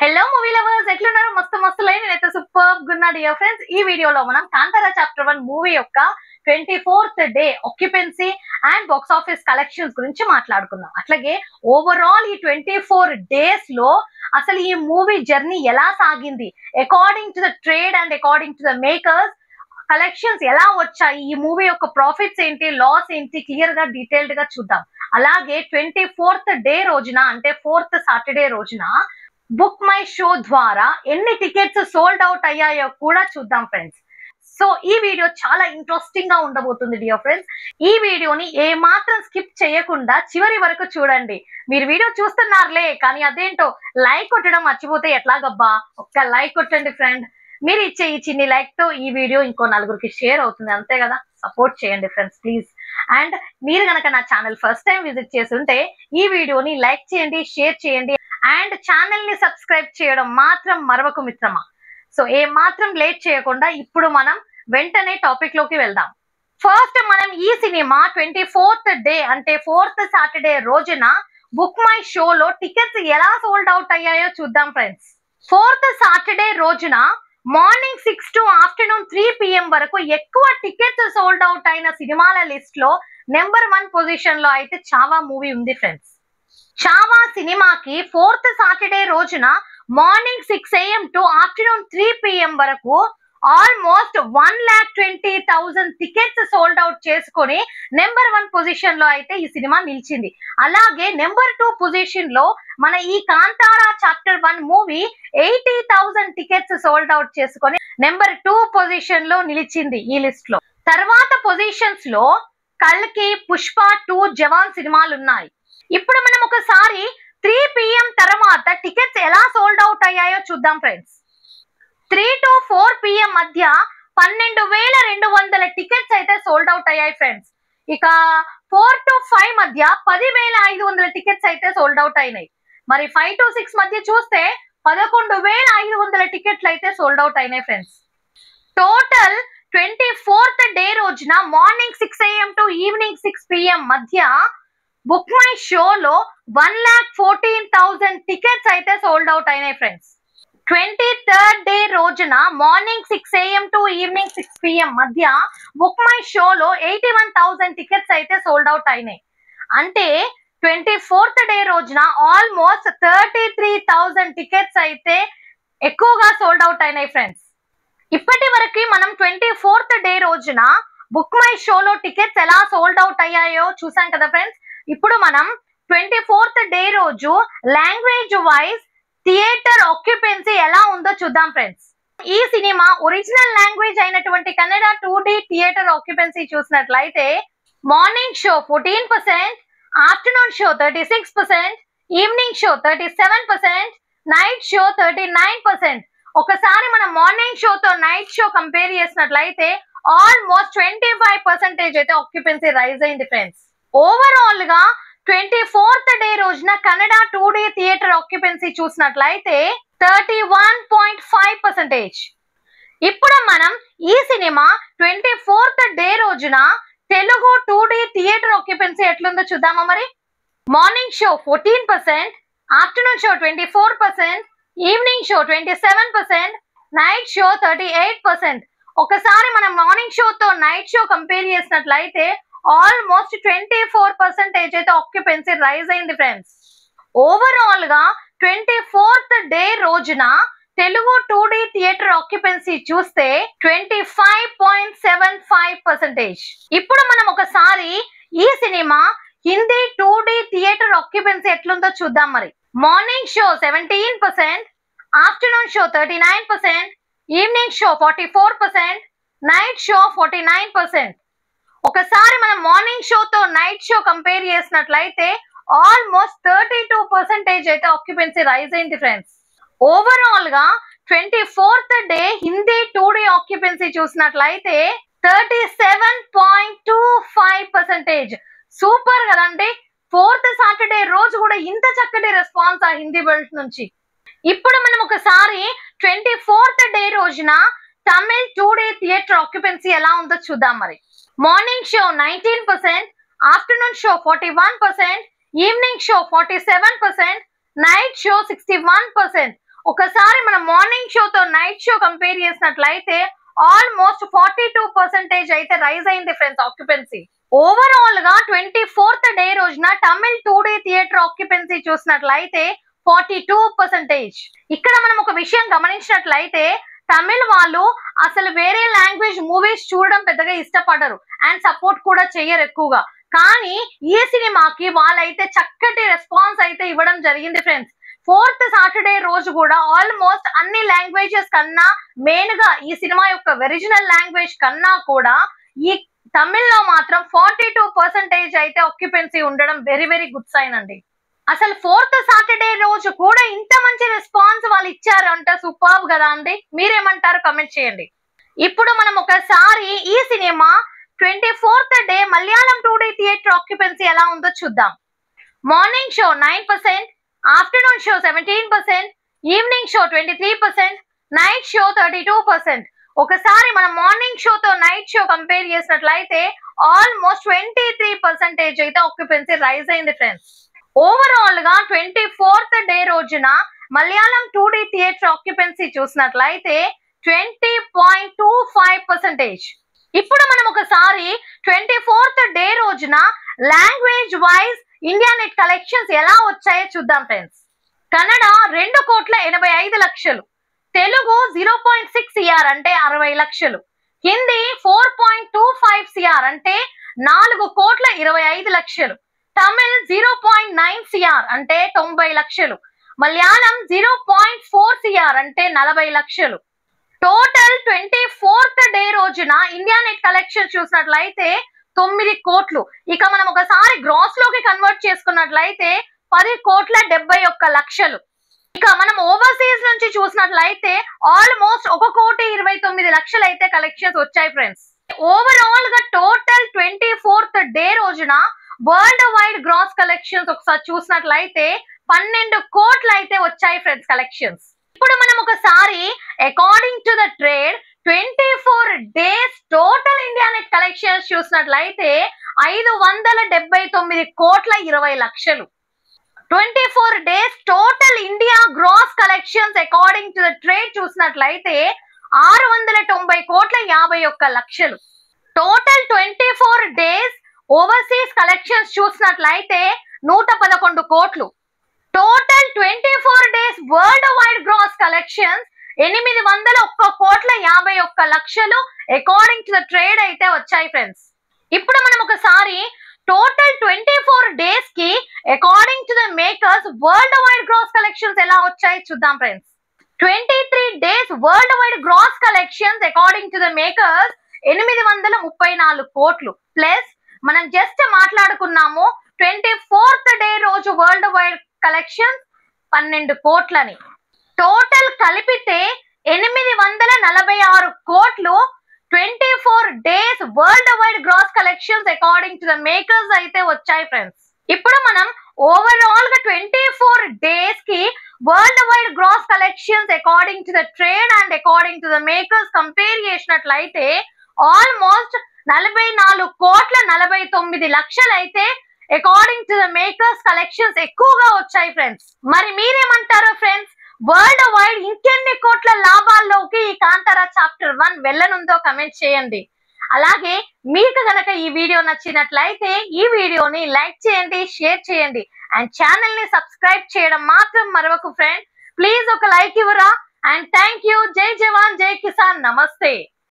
Hello movie lovers, ఎట్లున్నారు? మస్తు మస్తు లైన్ నేనైతే సూపర్ గున్నా డియర్ ఫ్రెండ్స్. ఈ వీడియోలో మనం కాంతారా చాప్టర్ 1 మూవీ యొక్క 24th day occupancy and box office collections గురించి మాట్లాడుకుందాం. అట్లాగే ఓవరాల్ ఈ 24 డేస్ లో అసలు ఈ మూవీ జర్నీ ఎలా సాగింది, according to the trade and according to the makers collections ఎలా వచ్చాయి, ఈ మూవీ యొక్క ప్రాఫిట్స్ ఏంటి, లాస్ ఏంటి, క్లియర్ గా డీటెయిల్డ్ గా చూద్దాం. అలాగే 24th డే రోజున అంటే 4th సాటర్డే రోజున బుక్ మై షో ద్వారా ఎన్ని టికెట్స్ సోల్డ్ అవుట్ అయ్యాయో కూడా చూద్దాం ఫ్రెండ్స్. సో ఈ వీడియో చాలా ఇంట్రెస్టింగ్ గా ఉండబోతుంది డియర్ ఫ్రెండ్స్. ఈ వీడియోని ఏ మాత్రం స్కిప్ చేయకుండా చివరి వరకు చూడండి. మీరు వీడియో చూస్తున్నారులే కానీ అదేంటో లైక్ కొట్టడం మర్చిపోతే ఎట్లాగబ్బా? ఒక్క లైక్ కొట్టండి ఫ్రెండ్. మీరు ఇచ్చే ఈ చిన్ని లైక్ తో ఈ వీడియో ఇంకో నలుగురికి షేర్ అవుతుంది, అంతే కదా. సపోర్ట్ చేయండి ఫ్రెండ్స్ ప్లీజ్. అండ్ మీరు కనుక నా ఛానల్ ఫస్ట్ టైం విజిట్ చేస్తుంటే ఈ వీడియోని లైక్ చేయండి, షేర్ చేయండి అండ్ ఛానల్ ని సబ్స్క్రైబ్ చేయడం మాత్రం మరవకు మిత్రమా. సో ఏ మాత్రం లేట్ చేయకుండా ఇప్పుడు మనం వెంటనే టాపిక్ లోకి వెళ్దాం. ఫస్ట్ మనం ఈ సినిమా 24th డే అంటే 4th సాటర్డే రోజున బుక్ మై షోలో టికెట్స్ ఎలా సోల్డ్ అవుట్ అయ్యాయో చూద్దాం ఫ్రెండ్స్. 4th సాటర్డే రోజున మార్నింగ్ 6 to ఆఫ్టర్నూన్ 3 PM వరకు ఎక్కువ టికెట్స్ సోల్డ్ అవుట్ అయిన సినిమాల లిస్ట్ లో నెంబర్ 1 పొజిషన్ లో అయితే చావా మూవీ ఉంది ఫ్రెండ్స్. చావా సినిమాకి 4th సాటర్డే రోజున morning 6 AM to afternoon 3 PM వరకు ఆల్మోస్ట్ 1,20,000 టికెట్స్ సోల్డ్ అవుట్ చేసుకొని నెంబర్ 1 పొజిషన్ లో అయితే ఈ సినిమా నిలిచింది. అలాగే నెంబర్ 2 పొజిషన్ లో మన ఈ Kantara chapter 1 movie 80,000 tickets sold out చేసుకొని నెంబర్ 2 పొజిషన్ లో నిలిచింది ఈ లిస్ట్ లో. తర్వాత పొజిషన్స్ లో కల్కి, పుష్ప 2, జవాన్ సినిమాలు ఉన్నాయి. ఇప్పుడు మనం ఒకసారి 3 PM తర్వాత టికెట్స్ ఎలా సోల్డ్ అవుట్ అయ్యాయో చూద్దాం ఫ్రెండ్స్. 3 to 4 PM మధ్య 12,200 టికెట్స్ అయితే సోల్డ్ అవుట్ అయ్యాయి ఫ్రెండ్స్. ఇక 4 to 5 మధ్య 10,500 టికెట్స్ అయితే సోల్డ్ అవుట్ అయినాయి. మరి 5 to 6 మధ్య చూస్తే 11,500 టికెట్లు అయితే సోల్డ్ అవుట్ అయినాయి ఫ్రెండ్స్. టోటల్ 24th డే రోజున morning 6 AM to evening 6 PM మధ్య బుక్ మై షోలో 1,14,000 టికెట్స్ అయితే సోల్డ్ అవుట్ అయినాయి ఫ్రెండ్స్. 23rd డే రోజున morning 6 AM to evening 6 PM మధ్య బుక్ మై షోలో 81,000 టికెట్స్ అయితే సోల్డ్ అవుట్ అయినాయి. అంటే 24th డే రోజున ఆల్మోస్ట్ 33,000 టికెట్స్ అయితే ఎక్కువగా సోల్డ్ అవుట్ అయినాయి ఫ్రెండ్స్. ఇప్పటి వరకు మనం 24th డే రోజున బుక్ మై షోలో టికెట్స్ ఎలా సోల్డ్ అవుట్ అయ్యాయో చూసాం కదా ఫ్రెండ్స్. ఇప్పుడు మనం 24th డే రోజు లాంగ్వేజ్ వైజ్ థియేటర్ ఆక్యుపెన్సీ ఎలా ఉందో చూద్దాం ఫ్రెండ్స్. ఈ సినిమా ఒరిజినల్ లాంగ్వేజ్ అయినటువంటి కన్నడ 2D థియేటర్ ఆక్యుపెన్సీ చూసినట్లయితే morning show 14%, afternoon show 36%, evening show 37%, night show 39%. ఒకసారి మనం మార్నింగ్ షోతో నైట్ షో కంపేర్ చేసినట్లయితే ఆల్మోస్ట్ 25% అయితే ఆక్యుపెన్సీ రైజ్ అయింది ఫ్రెండ్స్. ఓవరాల్ గా 24th డే రోజున కన్నడ 2D థియేటర్ ఆక్యుపెన్సీ చూసినట్లయితే 31.5%. ఇప్పుడు మనం ఈ సినిమా 24th డే రోజున తెలుగు 2D థియేటర్ ఆక్యుపెన్సీ ఎట్లుందో చూద్దామా మరి. Morning show 14%, afternoon show 24%, evening show 27%, night show 38%. ఒకసారి మనం మార్నింగ్ షోతో నైట్ షో కంపేర్ చేసినట్లయితే ఆల్మోస్ట్ 24% అయితే ఆక్యుపెన్సీ రైజ్ అయింది ఫ్రెండ్స్. ఓవరాల్ గా 24th డే రోజున తెలుగు 2D థియేటర్ ఆక్యుపెన్సీ చూస్తే 25.75%. ఇప్పుడు మనం ఒకసారి ఈ cinema Hindi 2D theatre occupancy ఎట్లుందో చూద్దాం మరి. Morning show 17%, afternoon show 39%, evening show 44%, night show 49%. ఒకసారి మనం మార్నింగ్ షోతో నైట్ షో కంపేర్ చేసినట్లయితే ఆల్మోస్ట్ 32% అయితే ఆక్యుపెన్సీ రైజ్ అయింది ఫ్రెండ్స్. ఓవరాల్ గా 24th day Hindi 2D occupancy చూసినట్లయితే 37.25%. సూపర్ కదండి. 4th సాటర్డే రోజు కూడా ఇంత చక్కటి రెస్పాన్స్ ఆ హిందీ బెల్ట్ నుంచి. ఇప్పుడు మనం ఒకసారి 24th డే రోజున తమిళ్ 2D థియేటర్ ఆక్యుపెన్సీ ఎలా ఉందో చూద్దాం మరి. Morning show 19%, afternoon show 41%, evening show 47%, night show 61%. ఒకసారి మనం మార్నింగ్ షోతో నైట్ షో కంపేర్ చేసినట్లయితే ఆల్మోస్ట్ 42% అయితే రైజ్ అయింది ఫ్రెండ్స్ ఆక్యుపెన్సీ. ఓవరాల్ గా 24th డే రోజున తమిళ్ 2D థియేటర్ ఆక్యుపెన్సీ చూసినట్లయితే 42%. ఇక్కడ మనం ఒక విషయం గమనించినట్లయితే తమిళ్ వాళ్ళు అసలు వేరే లాంగ్వేజ్ మూవీస్ చూడడం పెద్దగా ఇష్టపడరు అండ్ సపోర్ట్ కూడా చెయ్యరు ఎక్కువగా. కానీ ఈ సినిమాకి వాళ్ళైతే చక్కటి రెస్పాన్స్ అయితే ఇవ్వడం జరిగింది ఫ్రెండ్స్. 4th సాటర్డే రోజు కూడా ఆల్మోస్ట్ అన్ని లాంగ్వేజెస్ కన్నా మెయిన్ గా ఈ సినిమా యొక్క ఒరిజినల్ లాంగ్వేజ్ కన్నా కూడా ఈ తమిళ్లో మాత్రం 42% అయితే ఆక్యుపెన్సీ ఉండడం వెరీ వెరీ గుడ్ సైన్ అండి. అసలు 4th సాటర్డే రోజు కూడా ఇంత మంచి రెస్పాన్స్ వాళ్ళు ఇచ్చారు అంటే సూపర్బ్ కదా అండి. మీరేమంటారు కమెంట్ చేయండి. ఇప్పుడు మనం ఒకసారి ఈ cinema 24th day Malayalam 2D theatre occupancy ఎలా ఉందో చూద్దాం. Morning show 9%, afternoon show 17%, evening show 23%, night show 32%. ఒకసారి మనం మార్నింగ్ షోతో నైట్ షో కంపేర్ చేసినట్లయితే ఆల్మోస్ట్ 23% అయితే ఆక్యుపెన్సీ రైజ్ అయింది ఫ్రెండ్స్. ఓవరాల్ గా 24th డే రోజున మలయాళం 2D థియేటర్ ఆక్యుపెన్సీ చూసినట్లయితే 20.25%. ఇప్పుడు మనం ఒకసారి 24th డే రోజున language wise India net collections ఎలా వచ్చాయో చూద్దాం ఫ్రెండ్స్. కన్నడ 2,85 లక్షలు, తెలుగు 0.6 CR అంటే 60 లక్షలు, హిందీ 4.25 CR అంటే 4,25 లక్షలు, తమిళ్ 0.9 CR అంటే 90 లక్షలు, మలయాళం 0.4 CR అంటే 40 లక్షలు. టోటల్ 24th డే రోజున ఇండియా నెట్ కలెక్షన్ చూసినట్లయితే 9 కోట్లు. ఇక మనం ఒకసారి గ్రాస్ లోకి కన్వర్ట్ చేసుకున్నట్లయితే 10,71 లక్షలు. ఇక మనం ఓవర్సీస్ నుంచి చూసినట్లయితే ఆల్మోస్ట్ 1,29 లక్షలు అయితే కలెక్షన్స్ వచ్చాయి ఫ్రెండ్స్. ఓవరాల్ గా టోటల్ 24th డే రోజున వరల్డ్ వైడ్ గ్రాస్ కలెక్షన్స్ ఒకసారి చూసినట్లయితే 12 కోట్లు అయితే వచ్చాయి ఫ్రెండ్స్ కలెక్షన్స్. ఇప్పుడు మనం ఒకసారి according to the trade 24 days total India net collections చూసినట్లయితే 579 కోట్ల 20 లక్షలు. 24 days total India gross collections according to the trade చూసినట్లయితే 690 కోట్ల 51 లక్షలు. టోటల్ 24 డేస్ ఓవర్సీస్ కలెక్షన్స్ చూసినట్లయితే 111 కోట్లు. Total 24 days world wide gross collections 801 కోట్ల 51 లక్షలు అకార్డింగ్ టు ద ట్రేడ్ అయితే వచ్చాయి ఫ్రెండ్స్. ఇప్పుడు మనం ఒకసారి టోటల్ 24 డేస్ కి according to the makers world wide gross collections ఎలా వచ్చాయి చూద్దాం friends. 23 days world wide gross collections according to the makers 834 కోట్లు ప్లస్ మనం జస్ట్ మాట్లాడుకున్నాము 24th డే రోజు వరల్డ్ వైడ్ కలెక్షన్స్ 12 కోట్లని. టోటల్ కలిపితే 846 కోట్లు 24 days world wide gross collections according to the makers అయితే వచ్చాయి ఫ్రెండ్స్. ఇప్పుడు మనం ఓవరాల్ గా 24 డేస్ కి world wide gross collections according to the trade and according to the makers compare చేసినట్లయితే ఆల్మోస్ట్ 44 కోట్ల 49 లక్షలు అయితే according to the makers collections ఎక్కువగా వచ్చాయి ఫ్రెండ్స్. మరి మీరేమంటారో ఫ్రెండ్స్, వరల్డ్ వైడ్ ఇంకెన్ని కోట్ల లాభాల్లోకి ఈ కాంతారా చాప్టర్ 1 వెళ్ళనుందో కమెంట్ చేయండి. అలాగే మీకు గనక ఈ వీడియో నచ్చినట్లయితే ఈ వీడియోని లైక్ చేయండి, షేర్ చేయండి అండ్ ఛానల్ ని సబ్స్క్రైబ్ చేయడం మాత్రం మరవకు ఫ్రెండ్. ప్లీజ్ ఒక లైక్ ఇవ్వరా. And thank you. జై జవాన్ జై కిసాన్. నమస్తే.